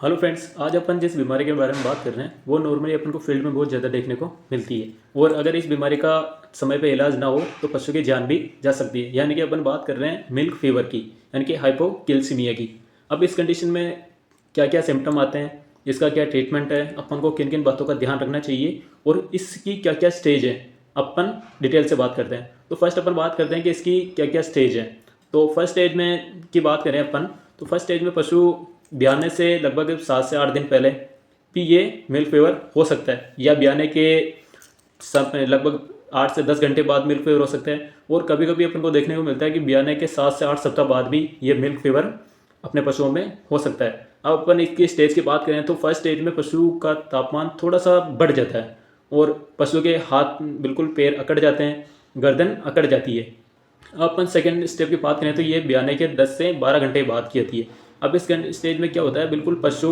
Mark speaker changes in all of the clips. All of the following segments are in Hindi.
Speaker 1: हेलो फ्रेंड्स, आज अपन जिस बीमारी के बारे में बात कर रहे हैं वो नॉर्मली अपन को फील्ड में बहुत ज़्यादा देखने को मिलती है। और अगर इस बीमारी का समय पे इलाज ना हो तो पशु की जान भी जा सकती है। यानी कि अपन बात कर रहे हैं मिल्क फीवर की, यानी कि हाइपोकैल्सीमिया की। अब इस कंडीशन में क्या क्या सिम्टम आते हैं, इसका क्या ट्रीटमेंट है, अपन को किन किन बातों का ध्यान रखना चाहिए और इसकी क्या क्या स्टेज है, अपन डिटेल से बात करते हैं। तो फर्स्ट अपन बात करते हैं कि इसकी क्या क्या स्टेज है। तो फर्स्ट स्टेज में की बात करें अपन, तो फर्स्ट स्टेज में पशु ब्याने से लगभग 7 से 8 दिन पहले भी ये मिल्क फीवर हो सकता है, या ब्याने के लगभग 8 से 10 घंटे बाद मिल्क फीवर हो सकता है। और कभी कभी अपन को देखने को मिलता है कि ब्याने के 7 से 8 सप्ताह बाद भी ये मिल्क फीवर अपने पशुओं में हो सकता है। अब अपन इसकी स्टेज की बात करें तो फर्स्ट स्टेज में पशु का तापमान थोड़ा सा बढ़ जाता है और पशु के हाथ बिल्कुल पैर अकड़ जाते हैं, गर्दन अकड़ जाती है। अब अपन सेकेंड स्टेप की बात करें तो ये ब्याने के 10 से 12 घंटे बाद की आती है। अब इस स्टेज में क्या होता है, बिल्कुल पशु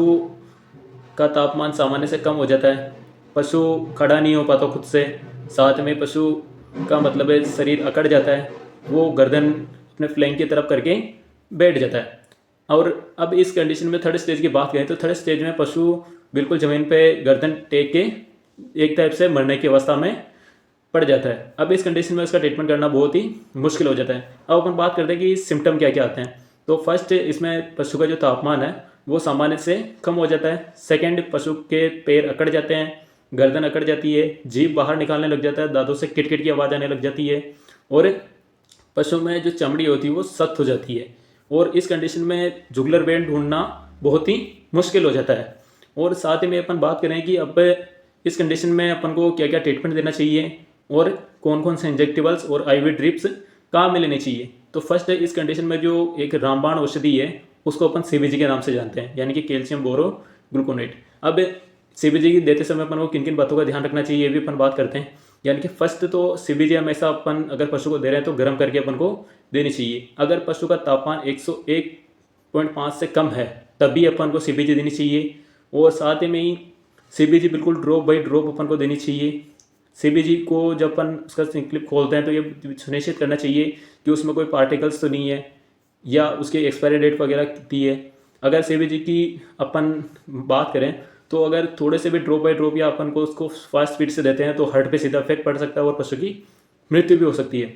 Speaker 1: का तापमान सामान्य से कम हो जाता है, पशु खड़ा नहीं हो पाता खुद से, साथ में पशु का मतलब है शरीर अकड़ जाता है, वो गर्दन अपने फ्लैंक की तरफ करके बैठ जाता है। और अब इस कंडीशन में थर्ड स्टेज की बात करें तो थर्ड स्टेज में पशु बिल्कुल ज़मीन पे गर्दन टेक के एक टाइप से मरने की अवस्था में पड़ जाता है। अब इस कंडीशन में उसका ट्रीटमेंट करना बहुत ही मुश्किल हो जाता है। अब अपन बात करते हैं कि सिम्टम क्या क्या आते हैं। तो फर्स्ट, इसमें पशु का जो तापमान है वो सामान्य से कम हो जाता है। सेकंड, पशु के पैर अकड़ जाते हैं, गर्दन अकड़ जाती है, जीभ बाहर निकालने लग जाता है, दांतों से किटकिट की आवाज़ आने लग जाती है, और पशु में जो चमड़ी होती है वो सख्त हो जाती है। और इस कंडीशन में जुगलर वेन ढूंढना बहुत ही मुश्किल हो जाता है। और साथ ही में अपन बात करें कि अब इस कंडीशन में अपन को क्या क्या ट्रीटमेंट देना चाहिए और कौन कौन से इंजेक्टिबल्स और आईवी ड्रिप्स कहाँ में लेनी चाहिए। तो फर्स्ट, इस कंडीशन में जो एक रामबाण औषधि है उसको अपन सीबीजी के नाम से जानते हैं, यानी कि कैल्शियम बोरो ग्लूकोनेट। अब सीबीजी देते समय अपन को किन किन बातों का ध्यान रखना चाहिए ये भी अपन बात करते हैं। यानी कि फर्स्ट तो सीबीजी हमेशा अपन अगर पशु को दे रहे हैं तो गर्म करके अपन को देनी चाहिए। अगर पशु का तापमान 101.5 से कम है तभी अपन को सीबीजी देनी चाहिए। और साथ ही में ही सीबीजी बिल्कुल ड्रॉप बाई ड्रॉप अपन को देनी चाहिए। सीबीजी को जब अपन उसका क्लिप खोलते हैं तो ये सुनिश्चित करना चाहिए कि उसमें कोई पार्टिकल्स तो नहीं है या उसकी एक्सपायरी डेट वगैरह कितनी है। अगर सीबीजी की अपन बात करें तो अगर थोड़े से भी ड्रॉप बाई ड्रॉप या अपन को उसको फास्ट स्पीड से देते हैं तो हार्ट पे सीधा इफेक्ट पड़ सकता है और पशु की मृत्यु भी हो सकती है।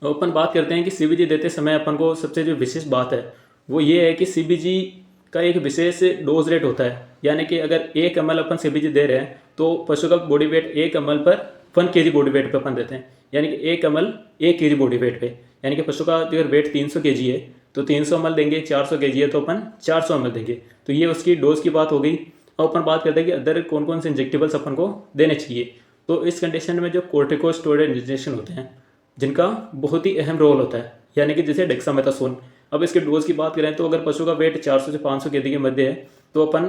Speaker 1: तो अपन बात करते हैं कि सीबीजी देते समय अपन को सबसे जो विशेष बात है वो ये है कि सीबीजी का एक विशेष डोज रेट होता है। यानी कि अगर 1 ml अपन सीबीजी दे रहे हैं तो पशु का बॉडी वेट 1 ml पर 1 kg बॉडी वेट पे अपन देते हैं। यानी कि 1 ml 1 kg बॉडी वेट पे, यानी कि पशु का अगर वेट 300 kg है तो 300 ml देंगे, 400 kg है तो अपन 400 ml देंगे। तो ये उसकी डोज की बात हो गई। अब अपन बात करते हैं कि अदर कौन कौन से इंजेक्टेबल्स अपन को देने चाहिए। तो इस कंडीशन में जो कोर्टिकोस्टेरॉइड इंजेक्शन होते हैं जिनका बहुत ही अहम रोल होता है, यानी कि जैसे डेक्सामेथासोन। अब इसके डोज की बात करें तो अगर पशु का वेट 400 से 500 kg के मध्य है तो अपन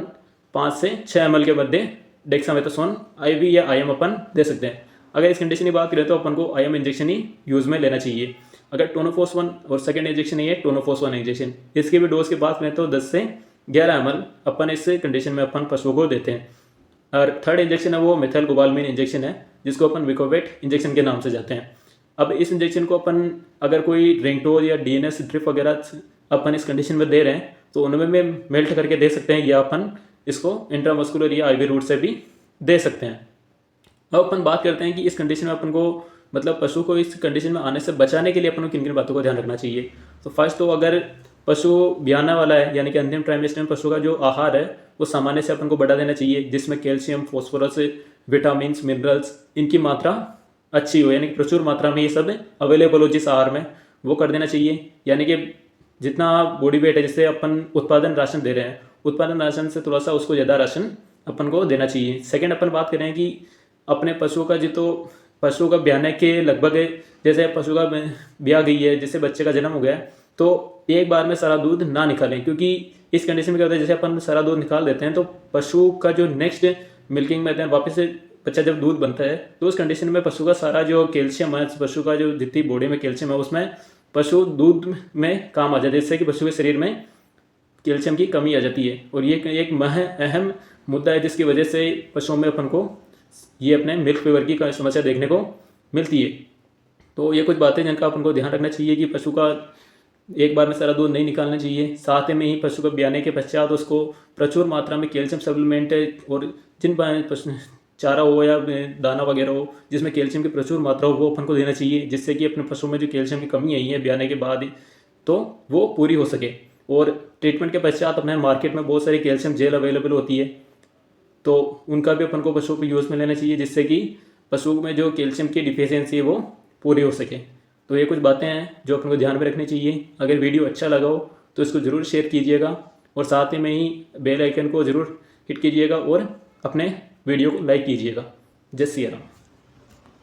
Speaker 1: 5 से 6 ml के मध्य डेक्सामेथासोन आईवी या आईएम अपन दे सकते हैं। अगर इस कंडीशन की बात करें तो अपन को आईएम इंजेक्शन ही यूज़ में लेना चाहिए। अगर टोनोफोसवन और सेकेंड इंजेक्शन है टोनोफोसवन इंजेक्शन, इसकी भी डोज की बात करें तो 10 से 11 ml अपन इस कंडीशन में अपन पशुओं को देते हैं। और थर्ड इंजेक्शन है वो मेथिलकोबालमिन इंजेक्शन है जिसको अपन विकोवेट इंजेक्शन के नाम से जाते हैं। अब इस इंजेक्शन को अपन अगर कोई रेंगटोल या डीएनएस ड्रिप वगैरह अपन इस कंडीशन में दे रहे हैं तो उनमें में मेल्ट करके दे सकते हैं या अपन इसको इंट्रामस्कुलर या आईवी रूट से भी दे सकते हैं। अब अपन बात करते हैं कि इस कंडीशन में अपन को मतलब पशु को इस कंडीशन में आने से बचाने के लिए अपन को किन किन बातों का ध्यान रखना चाहिए। तो फर्स्ट, तो अगर पशु ब्याना वाला है यानी कि अंतिम ट्राइमेस्टर में पशु का जो आहार है वो सामान्य से अपन को बढ़ा देना चाहिए, जिसमें कैल्शियम, फॉस्फोरस, विटामिन, मिनरल्स इनकी मात्रा अच्छी हो, यानी कि प्रचुर मात्रा में ये सब अवेलेबल हो जिस आहार में, वो कर देना चाहिए। यानी कि जितना बॉडी वेट है, जैसे अपन उत्पादन राशन दे रहे हैं, उत्पादन राशन से थोड़ा सा उसको ज़्यादा राशन अपन को देना चाहिए। सेकंड, अपन बात करें कि अपने पशुओं का जो तो पशु का ब्याने के लगभग जैसे पशु का ब्याह गई है, जैसे बच्चे का जन्म हो गया है तो एक बार में सारा दूध ना निकालें, क्योंकि इस कंडीशन में क्या होता है जैसे अपन सारा दूध निकाल देते हैं तो पशु का जो नेक्स्ट मिल्किंग में वापस से बच्चा जब दूध बनता है तो उस कंडीशन में पशु का सारा जो कैल्शियम है, पशु का जो जितनी बॉडी में कैल्शियम है उसमें पशु दूध में काम आ जाता है, जिससे कि पशु के शरीर में कैल्शियम की कमी आ जाती है। और ये एक अहम मुद्दा है जिसकी वजह से पशुओं में अपन को ये अपने मिल्क फीवर की समस्या देखने को मिलती है। तो ये कुछ बातें जिनका अपन को ध्यान रखना चाहिए कि पशु का एक बार में सारा दूध नहीं निकालना चाहिए। साथ में ही पशु को ब्याने के पश्चात उसको प्रचुर मात्रा में कैल्शियम सप्लीमेंट और जिन पशु चारा हो या दाना वगैरह हो जिसमें कैल्शियम की प्रचुर मात्रा हो वो अपन को देना चाहिए, जिससे कि अपने पशु में जो कैल्शियम की कमी आई है ब्याने के बाद ही तो वो पूरी हो सके। और ट्रीटमेंट के पश्चात अपने मार्केट में बहुत सारी कैल्शियम जेल अवेलेबल होती है, तो उनका भी अपन को पशु को यूज़ में लेना चाहिए, जिससे कि पशु में जो कैल्शियम की डिफिशियंसी है वो पूरी हो सके। तो ये कुछ बातें हैं जो अपन को ध्यान में रखनी चाहिए। अगर वीडियो अच्छा लगा हो तो इसको ज़रूर शेयर कीजिएगा और साथ ही में ही बेल आइकन को ज़रूर हिट कीजिएगा और अपने वीडियो को लाइक कीजिएगा। जय सिया राम।